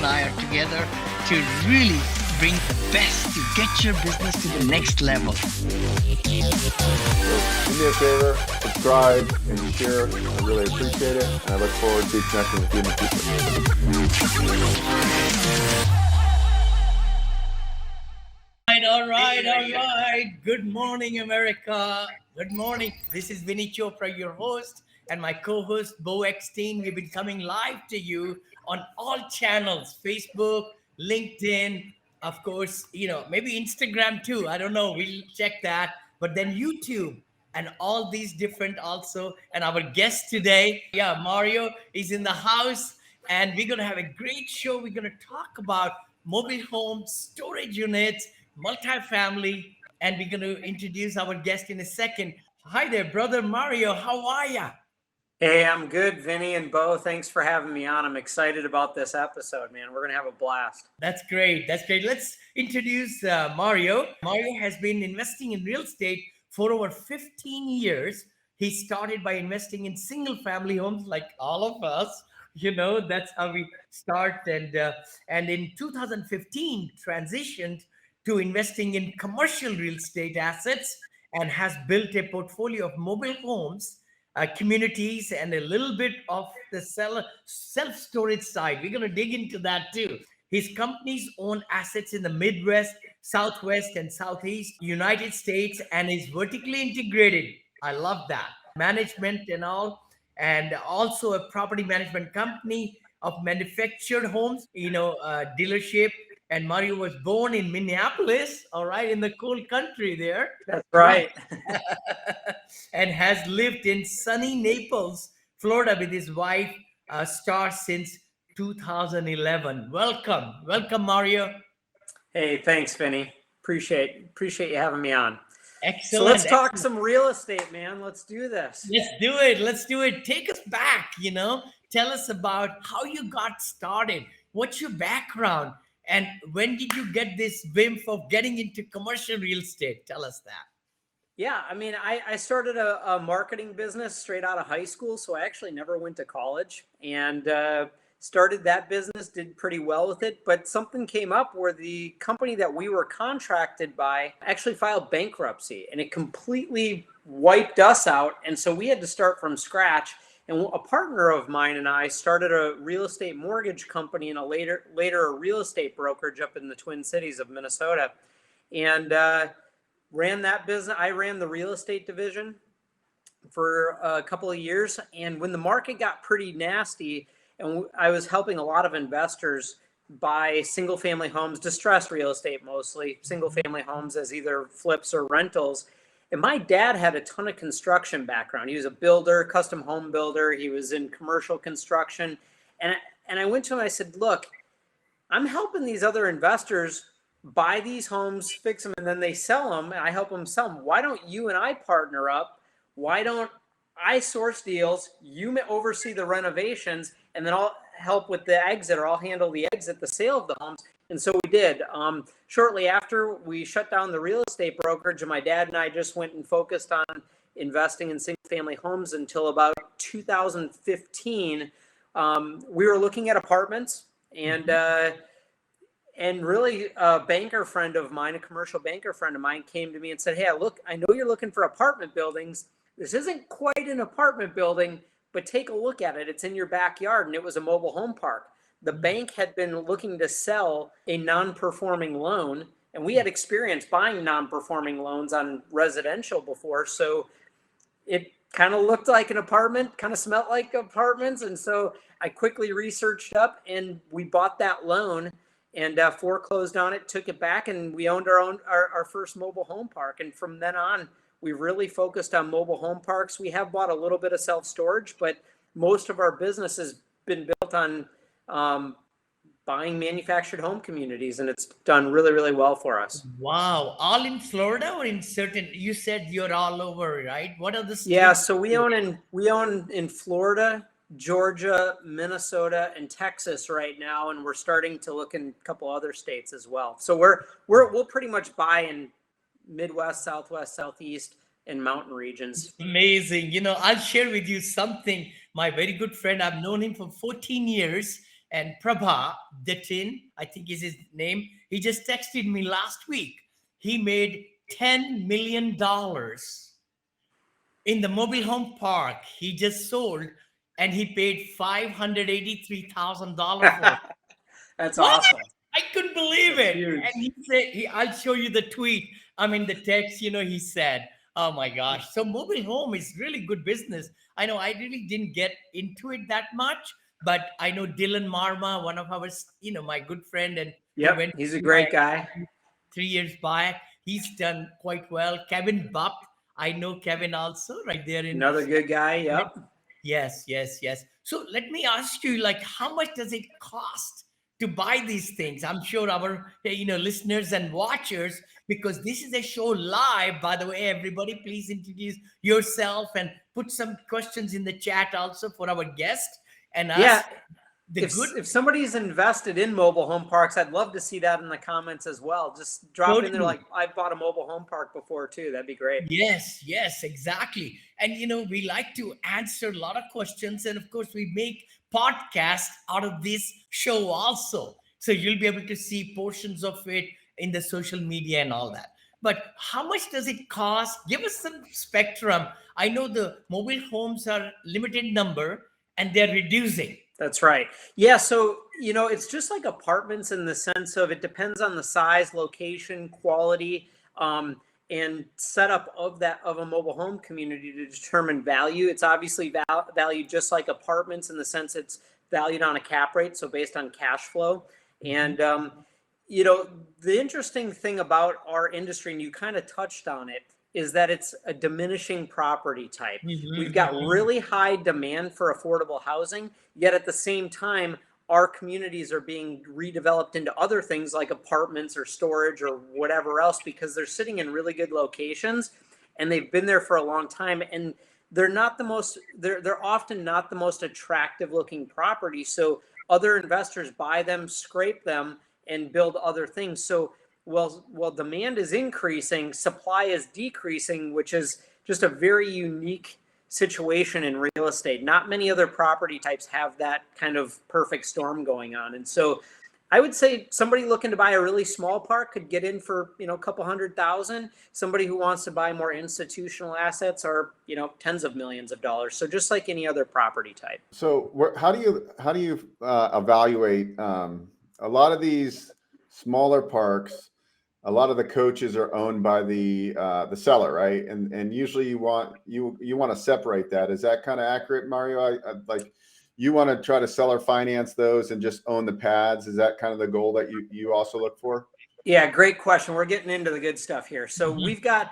I are together to really bring the best to get your business to the next level. So do me a favor, subscribe and share. I really appreciate it, and I look forward to connecting with you in the future. All right. Good morning, America. Good morning. This is Vinney Chopra, your host, and my co-host, Beau Eckstein. We've been coming live to you on all channels, Facebook, LinkedIn, of course, maybe Instagram too. I don't know. We'll check that. But then YouTube and all these different also. And our guest today, Mario is in the house, and we're going to have a great show. We're going to talk about mobile homes, storage units, multifamily, and we're going to introduce our guest in a second. Hi there, brother Mario. How are ya? Hey, I'm good, Vinney and Beau. Thanks for having me on. I'm excited about this episode, man. We're going to have a blast. That's great. Let's introduce Mario. Mario has been investing in real estate for over 15 years. He started by investing in single family homes like all of us. That's how we start. And in 2015, transitioned to investing in commercial real estate assets and has built a portfolio of mobile homes, communities, and a little bit of the self-storage side. We're going to dig into that too. His companies own assets in the Midwest, Southwest, and Southeast United States, and is vertically integrated. I love that. Management and all, and also a property management company of manufactured homes, dealership. And Mario was born in Minneapolis, all right, in the cool country there. That's right. And has lived in sunny Naples, Florida with his wife, Star, since 2011. Welcome, Mario. Hey, thanks, Vinney. Appreciate you having me on. Excellent. So let's talk some real estate, man. Let's do this. Let's do it. Take us back, Tell us about how you got started. What's your background? And when did you get this whim of getting into commercial real estate? Tell us that. Yeah, I mean, I started a marketing business straight out of high school, so I actually never went to college, and started that business, did pretty well with it, but something came up where the company that we were contracted by actually filed bankruptcy, and it completely wiped us out, and so we had to start from scratch. And a partner of mine and I started a real estate mortgage company and later a real estate brokerage up in the Twin Cities of Minnesota, and ran that business. I ran the real estate division for a couple of years. And when the market got pretty nasty, and I was helping a lot of investors buy single family homes, distressed real estate, mostly single family homes as either flips or rentals. And my dad had a ton of construction background. He was a builder, custom home builder. He was in commercial construction. And I went to him, I said, look, I'm helping these other investors buy these homes, fix them, and then they sell them, and I help them sell them. Why don't you and I partner up? Why don't I source deals, you oversee the renovations, and then I'll help with the exit, or I'll handle the exit, the sale of the homes. And so we did. Shortly after, we shut down the real estate brokerage, and my dad and I just went and focused on investing in single-family homes until about 2015. We were looking at apartments, and really a banker friend of mine, a commercial banker friend of mine, came to me and said, hey, look, I know you're looking for apartment buildings. This isn't quite an apartment building, but take a look at it. It's in your backyard. And it was a mobile home park. The bank had been looking to sell a non-performing loan, and we had experience buying non-performing loans on residential before. So it kind of looked like an apartment, kind of smelled like apartments. And so I quickly researched up, and we bought that loan and foreclosed on it, took it back, and we owned our first mobile home park. And from then on, we really focused on mobile home parks. We have bought a little bit of self-storage, but most of our business has been built on buying manufactured home communities, and it's done really, really well for us. Wow. All in Florida or in certain, you said you're all over, right? What are the states? Yeah, so we own in Florida, Georgia, Minnesota, and Texas right now, and we're starting to look in a couple other states as well. So we'll pretty much buy in Midwest, Southwest, Southeast, and mountain regions. Amazing. I'll share with you something. My very good friend, I've known him for 14 years. And Prabha Datin, I think is his name, he just texted me last week. He made $10 million in the mobile home park he just sold, and he paid $583,000 for it. That's What? awesome. I couldn't believe That's it. huge. And he said, I'll show you the tweet. I mean, the text, he said, oh my gosh. So mobile home is really good business. I know I really didn't get into it that much, but I know Dylan Marma, one of our, my good friend, and he Yep, went he's a to my great guy. 3 years back. He's done quite well. Kevin Bupp, I know Kevin also right there in. Another good guy. Yep. Yes, yes, yes. So let me ask you, like, how much does it cost to buy these things? I'm sure our, listeners and watchers, because this is a show live, by the way, everybody, please introduce yourself and put some questions in the chat also for our guest and us. Yeah. The If somebody's invested in mobile home parks, I'd love to see that in the comments as well. Just drop in there like, I bought a mobile home park before too. That'd be great. Yes, yes, exactly. And we like to answer a lot of questions, and of course we make podcasts out of this show also. So you'll be able to see portions of it in the social media and all that. But how much does it cost? Give us some spectrum. I know the mobile homes are limited number and they're reducing. That's right. Yeah. So, it's just like apartments in the sense of it depends on the size, location, quality, and setup of a mobile home community to determine value. It's obviously valued just like apartments in the sense it's valued on a cap rate, so based on cash flow. And, the interesting thing about our industry, and you kind of touched on it, is that it's a diminishing property type. We've got really high demand for affordable housing, yet at the same time, our communities are being redeveloped into other things like apartments or storage or whatever else because they're sitting in really good locations and they've been there for a long time, and they're often not the most attractive looking property. So other investors buy them, scrape them, and build other things. So while demand is increasing, supply is decreasing, which is just a very unique situation in real estate. Not many other property types have that kind of perfect storm going on. And so I would say somebody looking to buy a really small park could get in for, a couple $100,000. Somebody who wants to buy more institutional assets are, tens of millions of dollars. So just like any other property type. So how do you evaluate a lot of these smaller parks? A lot of the coaches are owned by the seller, right? And usually you want to separate that. Is that kind of accurate, Mario? I like you want to try to seller finance those and just own the pads. Is that kind of the goal that you also look for? Yeah, great question. We're getting into the good stuff here. So we've got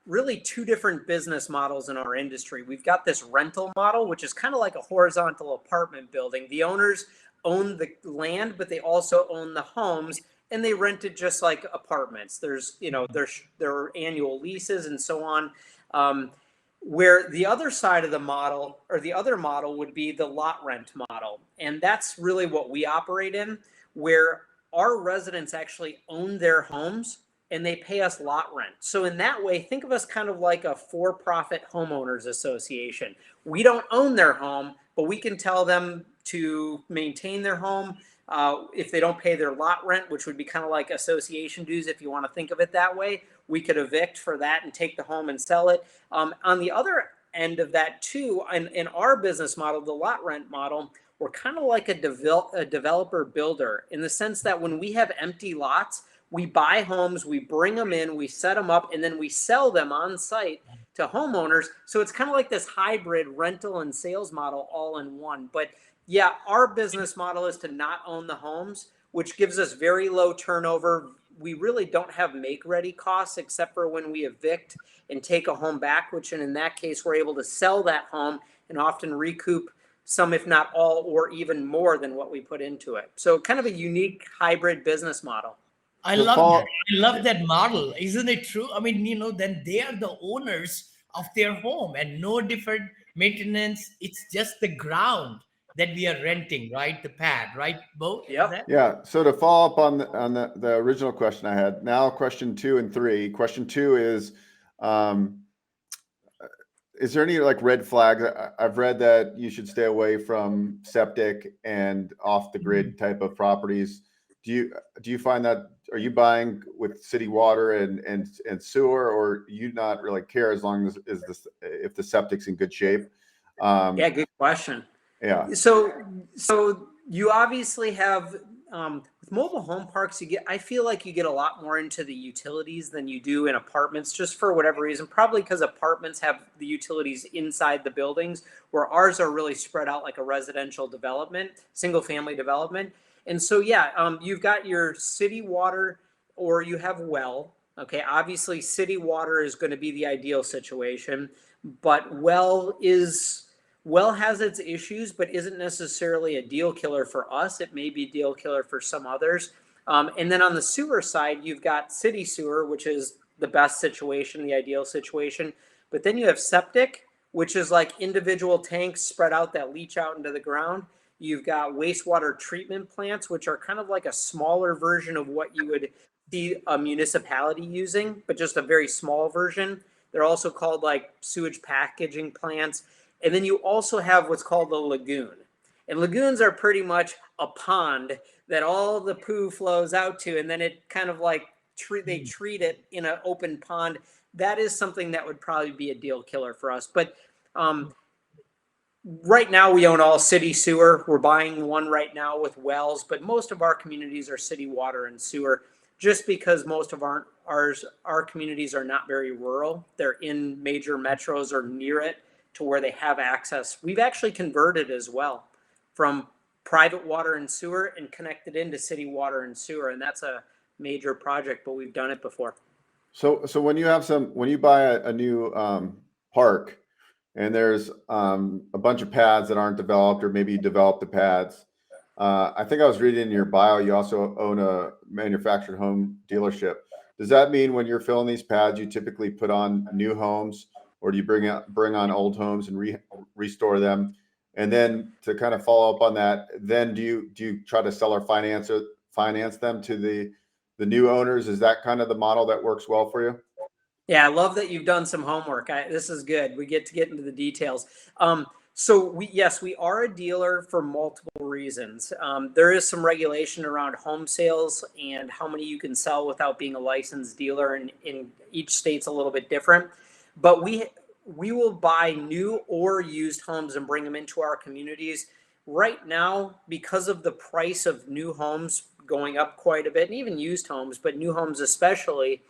really two different business models in our industry. We've got this rental model, which is kind of like a horizontal apartment building. The owners own the land, but they also own the homes, and they rent it just like apartments. There's, there are annual leases and so on. Where the other side of the model, or the other model, would be the lot rent model. And that's really what we operate in, where our residents actually own their homes and they pay us lot rent. So in that way, think of us kind of like a for-profit homeowners association. We don't own their home, but we can tell them to maintain their home. If they don't pay their lot rent, which would be kind of like association dues, if you want to think of it that way, we could evict for that and take the home and sell it. On the other end of that too, in our business model, the lot rent model, we're kind of like a developer builder in the sense that when we have empty lots, we buy homes, we bring them in, we set them up, and then we sell them on site to homeowners. So it's kind of like this hybrid rental and sales model all in one. But yeah, our business model is to not own the homes, which gives us very low turnover. We really don't have make-ready costs except for when we evict and take a home back, which in that case, we're able to sell that home and often recoup some, if not all, or even more than what we put into it. So kind of a unique hybrid business model. I love that model. Isn't it true? I mean, then they are the owners of their home and no different maintenance. It's just the ground that we are renting, right? The pad, right, Beau? Yep. Yeah. So to follow up on the original question I had, now question 2 and 3. Question 2 is is there any like red flags? I've read that you should stay away from septic and off the grid type of properties. Do you find that, are you buying with city water and sewer, or you not really care as long as if the septic's in good shape? Yeah, good question. Yeah. So you obviously have with mobile home parks, I feel like you get a lot more into the utilities than you do in apartments, just for whatever reason. Probably because apartments have the utilities inside the buildings, where ours are really spread out like a residential development, single family development. And so yeah, you've got your city water, or you have well. Okay, obviously city water is going to be the ideal situation, but well has its issues, but isn't necessarily a deal killer for us. It may be a deal killer for some others. And then on the sewer side, you've got city sewer, which is the best situation, the ideal situation. But then you have septic, which is like individual tanks spread out that leach out into the ground. You've got wastewater treatment plants, which are kind of like a smaller version of what you would see a municipality using, but just a very small version. They're also called like sewage packaging plants. And then you also have what's called a lagoon. And lagoons are pretty much a pond that all the poo flows out to, and then it kind of like they treat it in an open pond. That is something that would probably be a deal killer for us. But right now we own all city sewer. We're buying one right now with wells, but most of our communities are city water and sewer, just because most of our communities are not very rural. They're in major metros or near it, to where they have access. We've actually converted as well from private water and sewer and connected into city water and sewer. And that's a major project, but we've done it before. So when you buy a new park, and there's a bunch of pads that aren't developed, or maybe you develop the pads. I think I was reading in your bio, you also own a manufactured home dealership. Does that mean when you're filling these pads, you typically put on new homes, or do you bring on old homes and restore them? And then to kind of follow up on that, then do you try to sell or finance them to the new owners? Is that kind of the model that works well for you? Yeah, I love that you've done some homework. This is good. We get to get into the details. So we are a dealer for multiple reasons. There is some regulation around home sales and how many you can sell without being a licensed dealer, and in each state's a little bit different. But we will buy new or used homes and bring them into our communities. Right now, because of the price of new homes going up quite a bit, and even used homes, but new homes especially,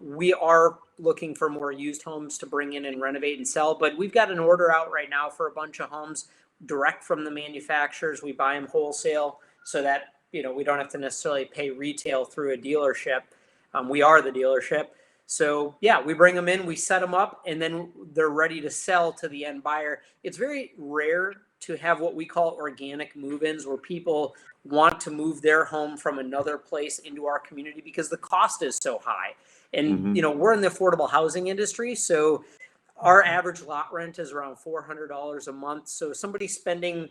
we are looking for more used homes to bring in and renovate and sell. But we've got an order out right now for a bunch of homes direct from the manufacturers. We buy them wholesale, so that we don't have to necessarily pay retail through a dealership. We are the dealership. So yeah, we bring them in, we set them up, and then they're ready to sell to the end buyer. It's very rare to have what we call organic move-ins, where people want to move their home from another place into our community because the cost is so high. And we're in the affordable housing industry, so our average lot rent is around $400 a month. So somebody spending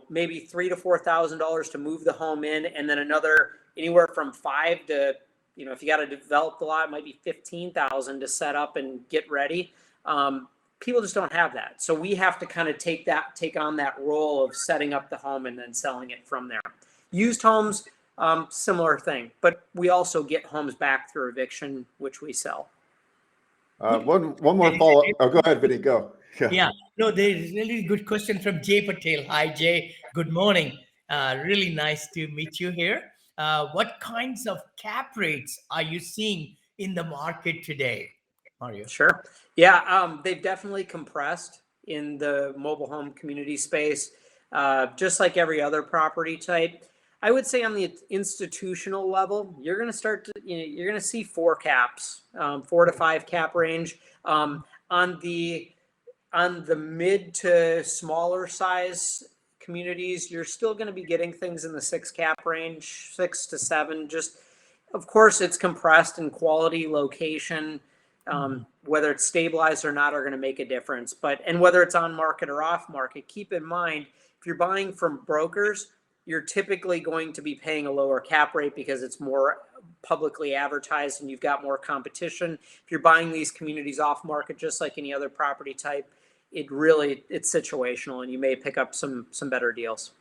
maybe $3,000 to $4,000 to move the home in, and then another anywhere from $5,000 to if you got to develop the lot, it might be $15,000 to set up and get ready. People just don't have that. So we have to kind of take on that role of setting up the home and then selling it from there. Used homes, similar thing, but we also get homes back through eviction, which we sell. One more follow-up. Oh, go ahead, Vinney, go. Yeah, no, there is really good question from Jay Patel. Hi, Jay. Good morning. Really nice to meet you here. What kinds of cap rates are you seeing in the market today, Mario? Sure. Yeah, they've definitely compressed in the mobile home community space, just like every other property type. I would say on the institutional level, you're going to you're going to see 4 caps, 4 to 5 cap range. On the mid to smaller size communities, you're still going to be getting things in the 6 cap range, 6 to 7. Just, of course, it's compressed in quality, location, whether it's stabilized or not are going to make a difference. And whether it's on market or off market, keep in mind, if you're buying from brokers, you're typically going to be paying a lower cap rate because it's more publicly advertised and you've got more competition. If you're buying these communities off market, just like any other property type, it's situational, and you may pick up some better deals.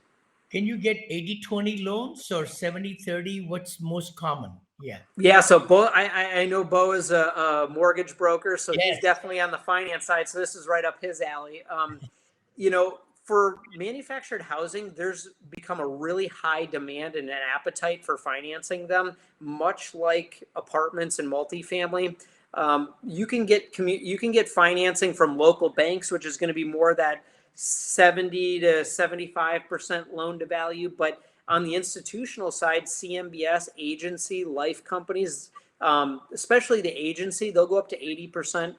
Can you get 80-20 loans or 70-30? What's most common? Yeah. Yeah, so Beau, I know Beau is a mortgage broker, so he's Yes. definitely on the finance side. So this is right up his alley. For manufactured housing, there's become a really high demand and an appetite for financing them, much like apartments and multifamily. You can get financing from local banks, which is going to be more that 70 to 75% loan to value, but on the institutional side, CMBS, agency, life companies, especially the agency, they'll go up to 80%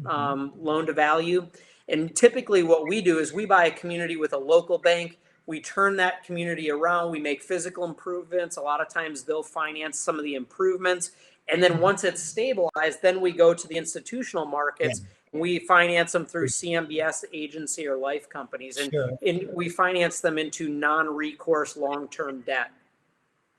loan to value. And typically what we do is we buy a community with a local bank. We turn that community around. We make physical improvements. A lot of times they'll finance some of the improvements. And then once it's stabilized, then we go to the institutional markets. Yeah. We finance them through CMBS agency or life companies. And, Sure. and we finance them into non-recourse long-term debt.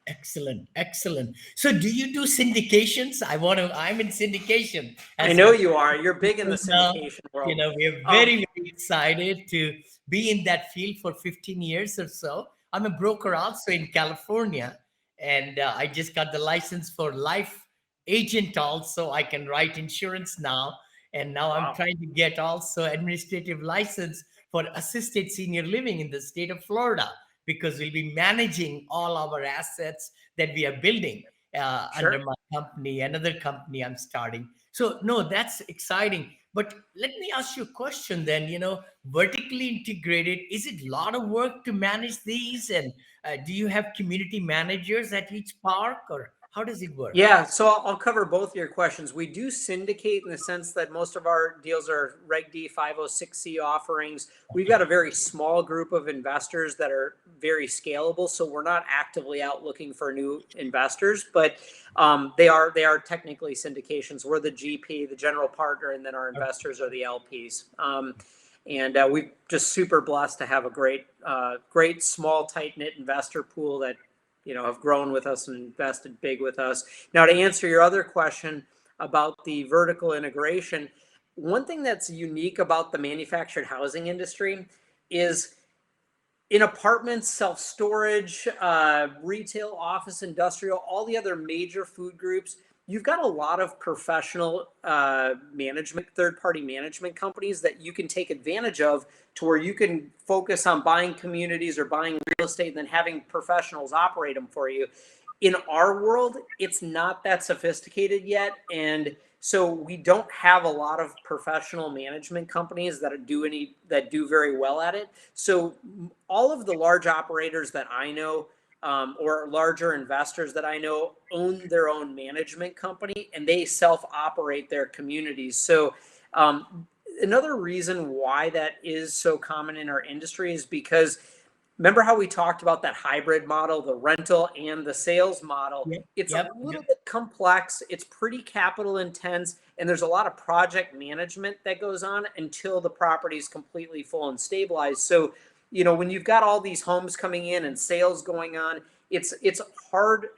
Excellent. Excellent. So do you do syndications? I'm in syndication. I know you are. You're big in the Now, syndication world. we're very, very excited to be in that field for 15 years or so. I'm a broker also in California, and I just got the license for life agent also. I can write insurance now. And now I'm Wow. trying to get also administrative license for assisted senior living in the state of Florida, because we'll be managing all our assets that we are building Sure. under my company, another company I'm starting. So, no, that's exciting. But let me ask you a question then. Vertically integrated, is it a lot of work to manage these? And do you have community managers at each park, or how does it work? Yeah, so I'll cover both your questions. We do syndicate in the sense that most of our deals are Reg D 506C offerings. We've got a very small group of investors that are very scalable, so we're not actively out looking for new investors, but they are technically syndications. We're the GP, the general partner, and then our investors are the LPs. And we're just super blessed to have a great small tight-knit investor pool that have grown with us and invested big with us. Now, to answer your other question about the vertical integration, one thing that's unique about the manufactured housing industry is in apartments, self-storage, retail, office, industrial, all the other major food groups, you've got a lot of professional third-party management companies that you can take advantage of, to where you can focus on buying communities or buying real estate and then having professionals operate them for you. In our world, it's not that sophisticated yet. And so we don't have a lot of professional management companies that do very well at it. So all of the large operators that I know, or larger investors that I know, own their own management company, and they self-operate their communities. So another reason why that is so common in our industry is because, remember how we talked about that hybrid model, the rental and the sales model? Yep. It's a little bit complex. It's pretty capital intense, and there's a lot of project management that goes on until the property is completely full and stabilized. So when you've got all these homes coming in and sales going on, it's hard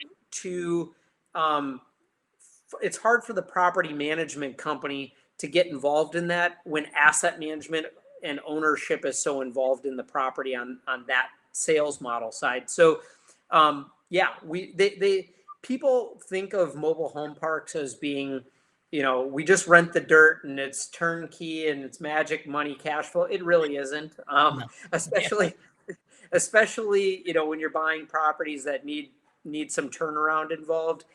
for the property management company to get involved in that when asset management and ownership is so involved in the property on that sales model side. So people think of mobile home parks as being, we just rent the dirt and it's turnkey and it's magic money cash flow. It really isn't. No. Especially when you're buying properties that need some turnaround involved,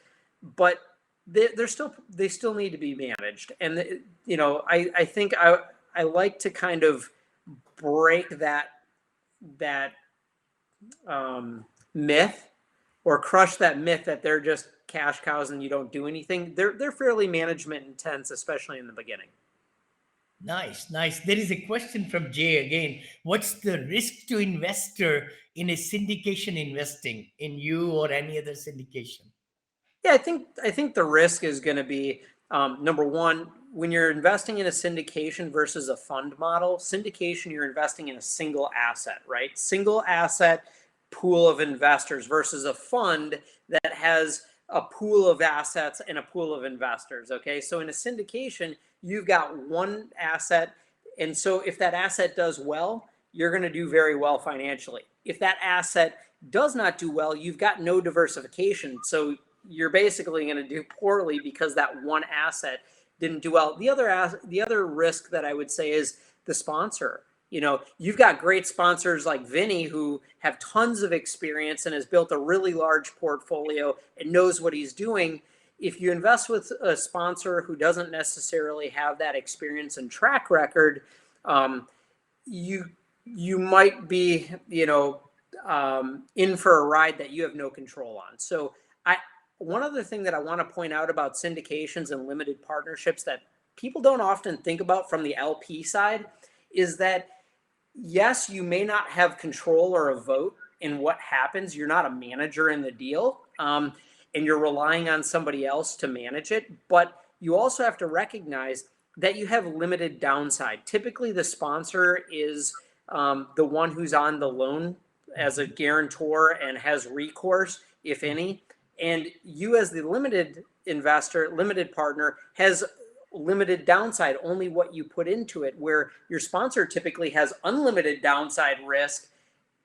but they still need to be managed. And I think I like to kind of break that myth, or crush that myth that they're just cash cows and you don't do anything. They're fairly management intense, especially in the beginning. Nice. There is a question from Jay again. What's the risk to investor in a syndication investing in you or any other syndication? Yeah, I think the risk is going to be, number one, when you're investing in a syndication versus a fund model. Syndication, you're investing in a single asset, right? Single asset, pool of investors versus a fund that has a pool of assets and a pool of investors. Okay, so in a syndication, you've got one asset, and so if that asset does well, you're going to do very well financially. If that asset does not do well, you've got no diversification, so you're basically going to do poorly because that one asset didn't do well. The other risk that I would say is the sponsor. You know, you've got great sponsors like Vinney who have tons of experience and has built a really large portfolio and knows what he's doing. If you invest with a sponsor who doesn't necessarily have that experience and track record, you might be, in for a ride that you have no control on. So one other thing that I want to point out about syndications and limited partnerships that people don't often think about from the LP side is that, yes, you may not have control or a vote in what happens. You're not a manager in the deal, and you're relying on somebody else to manage it. But you also have to recognize that you have limited downside. Typically, the sponsor is the one who's on the loan as a guarantor and has recourse, if any. And you as the limited investor, limited partner, has limited downside, only what you put into it, where your sponsor typically has unlimited downside risk.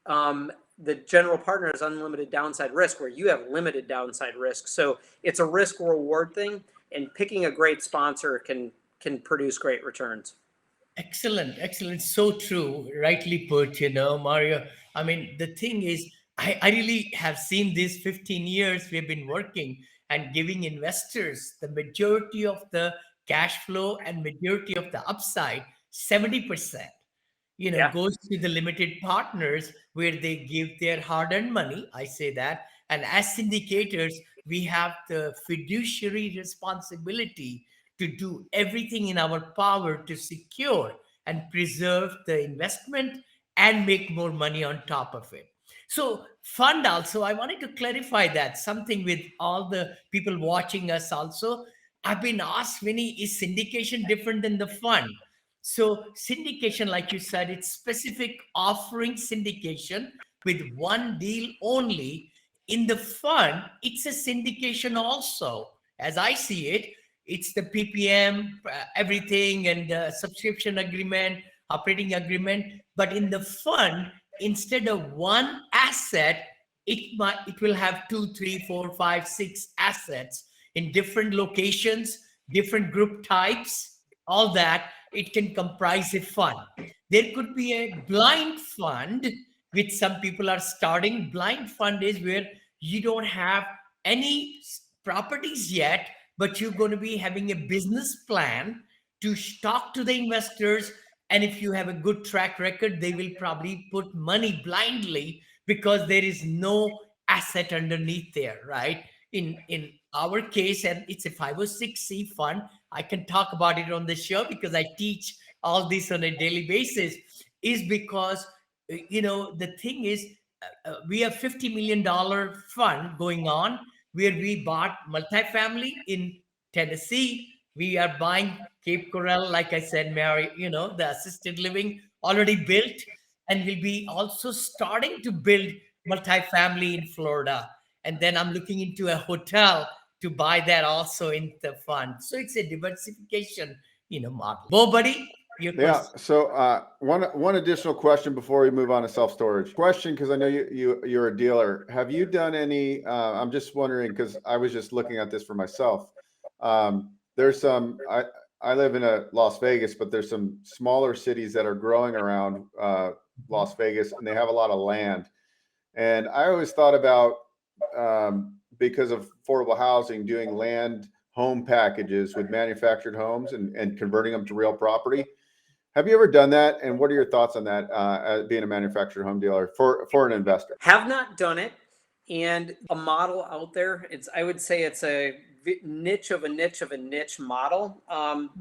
The general partner has unlimited downside risk, where you have limited downside risk. So it's a risk reward thing, and picking a great sponsor can produce great returns. Excellent. So true. Rightly put, Mario. I mean, the thing is, I really have seen these 15 years we've been working and giving investors the majority of the cash flow and majority of the upside, 70%, Yeah. goes to the limited partners where they give their hard-earned money. I say that. And as syndicators, we have the fiduciary responsibility to do everything in our power to secure and preserve the investment and make more money on top of it. So, fund also, I wanted to clarify that something with all the people watching us also. I've been asked, Vinny, is syndication different than the fund? So, syndication, like you said, it's specific offering syndication with one deal only. In the fund, it's a syndication also. As I see it, it's the PPM, everything, and the subscription agreement, operating agreement. But in the fund, instead of one asset, it will have 2, 3, 4, 5, 6 assets in different locations, different group types, all that. It can comprise a fund. There could be a blind fund, which some people are starting. Blind fund is where you don't have any properties yet, but you're going to be having a business plan to talk to the investors. And if you have a good track record, they will probably put money blindly because there is no asset underneath there, right? In our case, and it's a 506c fund. I can talk about it on the show because I teach all this on a daily basis, is because the thing is, we have $50 million fund going on where we bought multifamily in Tennessee. We are buying Cape Coral, like I said, Mary, the assisted living already built, and we'll be also starting to build multifamily in Florida. And then I'm looking into a hotel to buy that also in the fund. So it's a diversification, model. Bo, buddy, your Yeah. question. So one additional question before we move on to self storage. Question, because I know you're a dealer. Have you done any? I'm just wondering because I was just looking at this for myself. There's some. I live in Las Vegas, but there's some smaller cities that are growing around Las Vegas, and they have a lot of land. And I always thought about because of affordable housing, doing land home packages with manufactured homes and converting them to real property. Have you ever done that? And what are your thoughts on that, as being a manufactured home dealer for an investor? Have not done it. And a model out there, I would say it's a niche of a niche of a niche model,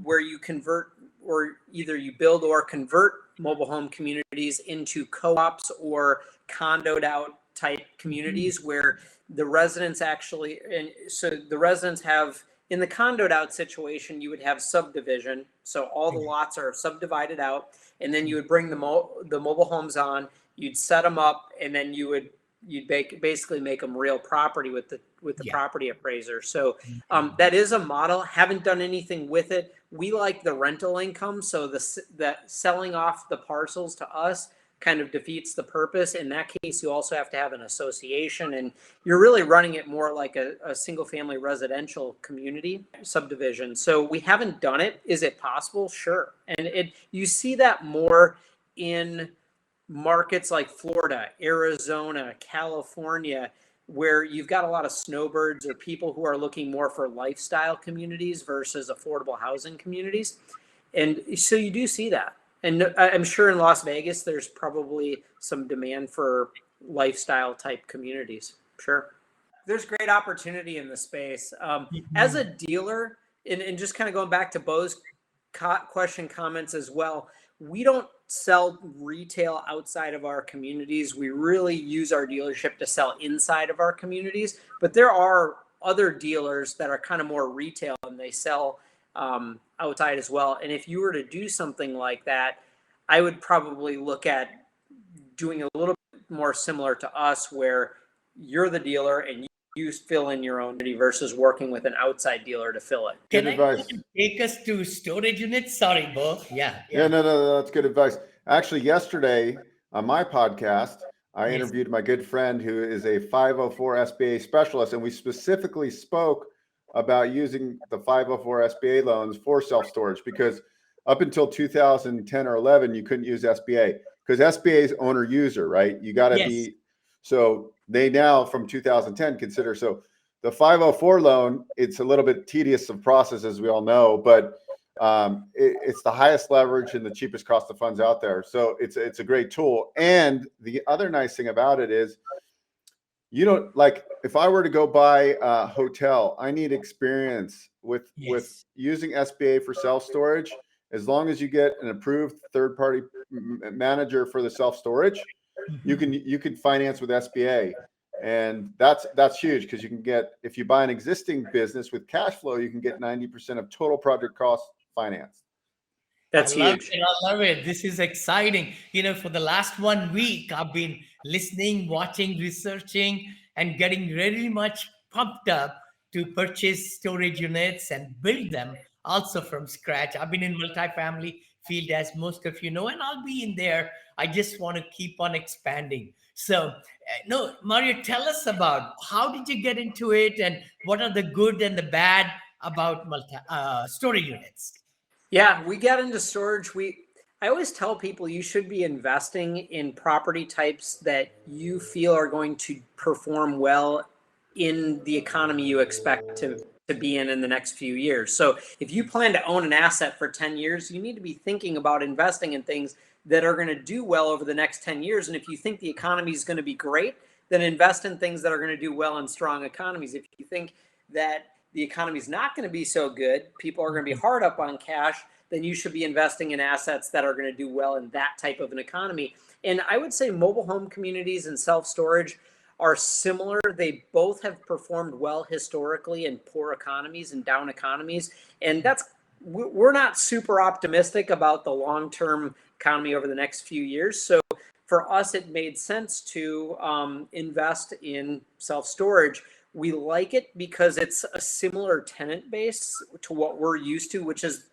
where you convert, or either you build or convert mobile home communities into co-ops or condoed out type communities where the residents actually, and so the residents have, in the condoed out situation, you would have subdivision. So all the lots are subdivided out, and then you would bring the mobile homes on, you'd set them up, and then you would you'd basically make them real property with the Yeah. property appraiser. So that is a model. Haven't done anything with it. We like the rental income, so the selling off the parcels to us kind of defeats the purpose. In that case, you also have to have an association, and you're really running it more like a single family residential community subdivision. So we haven't done it. Is it possible? Sure. And you see that more in markets like Florida, Arizona, California, where you've got a lot of snowbirds or people who are looking more for lifestyle communities versus affordable housing communities. And so you do see that. And I'm sure in Las Vegas, there's probably some demand for lifestyle type communities. Sure. There's great opportunity in the space. As a dealer, and just kind of going back to Beau's question comments as well, we don't sell retail outside of our communities. We really use our dealership to sell inside of our communities. But there are other dealers that are kind of more retail and they sell outside as well. And if you were to do something like that, I would probably look at doing a little bit more similar to us, where you're the dealer and you fill in your own versus working with an outside dealer to fill it. Can Good I advice. take us to storage units? Sorry, Beau. Yeah. Yeah, no, that's good advice. Actually, yesterday on my podcast, I Yes. interviewed my good friend who is a 504 SBA specialist, and we specifically spoke about using the 504 SBA loans for self-storage, because up until 2010 or 11, you couldn't use SBA because SBA is owner user, right? You got to Yes. be, so they now from 2010 consider, so the 504 loan, it's a little bit tedious of process, as we all know, but it's the highest leverage and the cheapest cost of funds out there. So it's a great tool. And the other nice thing about it is, you know, like if I were to go buy a hotel, I need experience with Yes. using SBA for self-storage. As long as you get an approved third-party manager for the self-storage, you can finance with SBA. And that's huge, because you can get, if you buy an existing business with cash flow, you can get 90% of total project cost financed. That's huge. I love it. This is exciting. For the last 1 week, I've been listening, watching, researching, and getting very much pumped up to purchase storage units and build them also from scratch. I've been in multifamily field, as most of you know, and I'll be in there. I just want to keep on expanding. So, no, Mario, tell us about how did you get into it, and what are the good and the bad about storage units? Yeah, we got into storage. I always tell people you should be investing in property types that you feel are going to perform well in the economy you expect to be in the next few years. So if you plan to own an asset for 10 years, you need to be thinking about investing in things that are going to do well over the next 10 years. And if you think the economy is going to be great, then invest in things that are going to do well in strong economies. If you think that the economy is not going to be so good, people are going to be hard up on cash, then you should be investing in assets that are going to do well in that type of an economy. And I would say mobile home communities and self-storage are similar. They both have performed well historically in poor economies and down economies. And we're not super optimistic about the long-term economy over the next few years. So for us, it made sense to invest in self-storage. We like it because it's a similar tenant base to what we're used to, which is,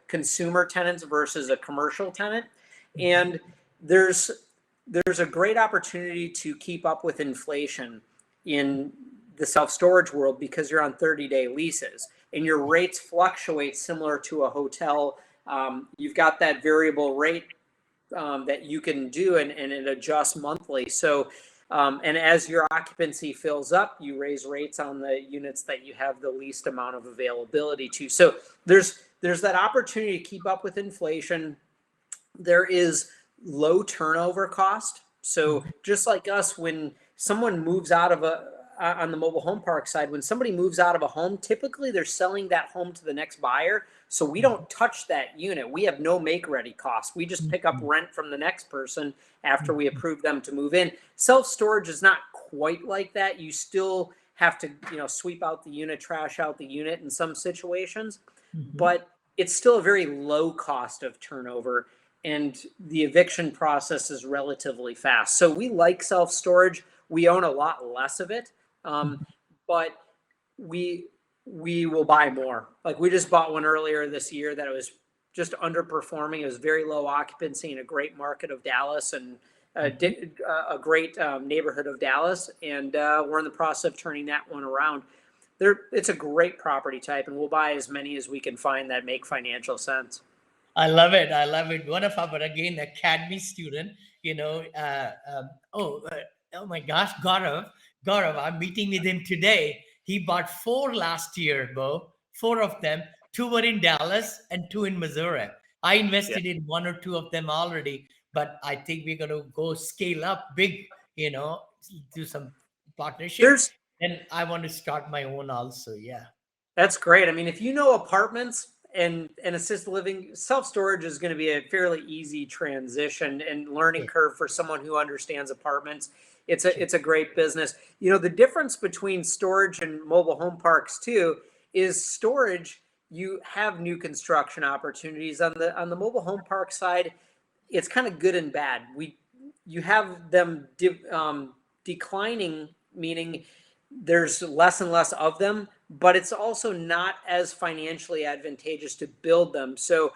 consumer tenants versus a commercial tenant. And there's a great opportunity to keep up with inflation in the self-storage world because you're on 30-day leases and your rates fluctuate similar to a hotel. You've got that variable rate that you can do, and it adjusts monthly. So, and as your occupancy fills up, you raise rates on the units that you have the least amount of availability to. So there's that opportunity to keep up with inflation. There is low turnover cost. So just like us, when someone moves out of on the mobile home park side, when somebody moves out of a home, typically they're selling that home to the next buyer. So we don't touch that unit. We have no make ready costs. We just pick up rent from the next person after we approve them to move in. Self-storage is not quite like that. You still have to, sweep out the unit, trash out the unit in some situations, but it's still a very low cost of turnover, and the eviction process is relatively fast. So we like self-storage. We own a lot less of it, but we will buy more. Like we just bought one earlier this year that it was just underperforming. It was very low occupancy in a great market of Dallas and a great neighborhood of Dallas, and we're in the process of turning that one around. It's a great property type, and we'll buy as many as we can find that make financial sense. I love it. I love it. One of our, again, academy student, oh my gosh, Gaurav, I'm meeting with him today. He bought 4 last year, Beau, 4 of them. 2 were in Dallas and 2 in Missouri. I invested in 1 or 2 of them already, but I think we're going to go scale up big, do some partnerships. And I want to start my own also. Yeah. That's great. I mean, if you know apartments and assisted living, self-storage is going to be a fairly easy transition and learning curve for someone who understands apartments. It's a great business. The difference between storage and mobile home parks too is storage, you have new construction opportunities. On the mobile home park side, it's kind of good and bad. You have them declining, meaning there's less and less of them, but it's also not as financially advantageous to build them. So,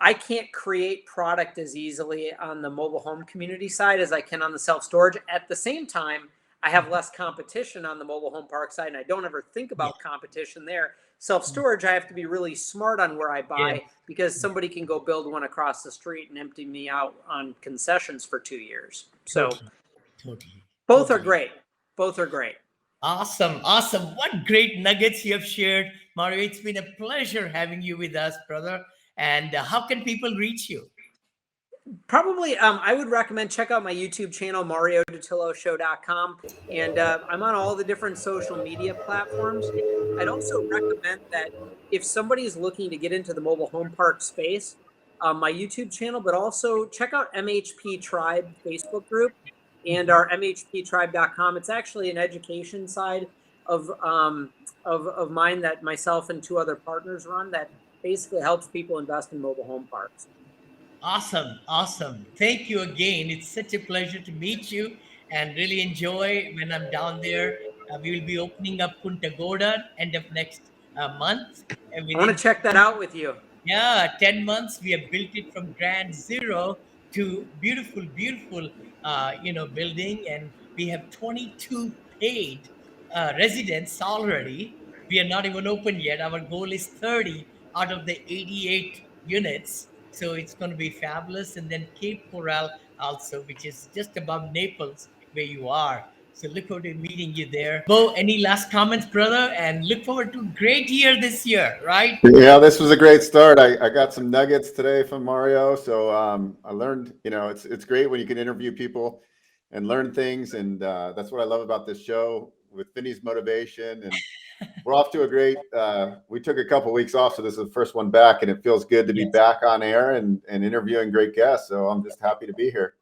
I can't create product as easily on the mobile home community side as I can on the self-storage. At the same time, I have less competition on the mobile home park side, and I don't ever think about competition there. Self-storage, I have to be really smart on where I buy because somebody can go build one across the street and empty me out on concessions for 2 years. So both are great. Both are great. Awesome. What great nuggets you have shared, Mario. It's been a pleasure having you with us, brother. And how can people reach you? Probably, I would recommend check out my YouTube channel, MarioDatilloShow.com. And I'm on all the different social media platforms. I'd also recommend that if somebody is looking to get into the mobile home park space, my YouTube channel, but also check out MHP Tribe Facebook group and our MHPTribe.com. It's actually an education side of mine that myself and 2 other partners run that basically helps people invest in mobile home parks. Awesome. Thank you again. It's such a pleasure to meet you and really enjoy when I'm down there. We will be opening up Punta Gorda end of next month. I want to check that out with you. Yeah, 10 months. We have built it from ground zero to beautiful, building. And we have 22 paid residents already. We are not even open yet. Our goal is 30 out of the 88 units. So it's going to be fabulous. And then Cape Coral also, which is just above Naples where you are. So look forward to meeting you there. Beau, any last comments, brother? And look forward to a great year this year, right? Yeah, this was a great start. I got some nuggets today from Mario. So I learned, it's great when you can interview people and learn things. And that's what I love about this show with Vinney's motivation. And we're off to a great, we took a couple of weeks off. So this is the first one back, and it feels good to be back on air and interviewing great guests. So I'm just happy to be here.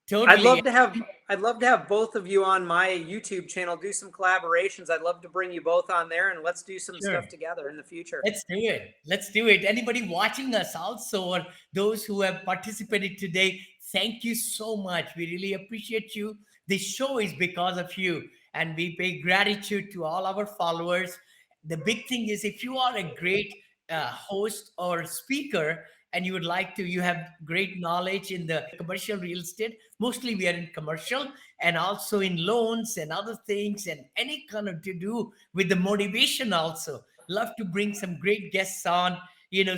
Totally. I'd love to have both of you on my YouTube channel, do some collaborations. I'd love to bring you both on there and let's do some stuff together in the future. Let's do it. Anybody watching us also, or those who have participated today, thank you so much. We really appreciate you. This show is because of you, and we pay gratitude to all our followers. The big thing is, if you are a great host or speaker, and you would like to, you have great knowledge in the commercial real estate. Mostly we are in commercial and also in loans and other things and any kind of to do with the motivation also. Love to bring some great guests on,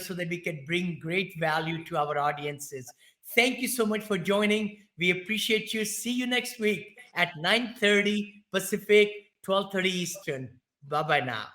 so that we can bring great value to our audiences. Thank you so much for joining. We appreciate you. See you next week at 9:30 Pacific, 12:30 Eastern. Bye-bye now.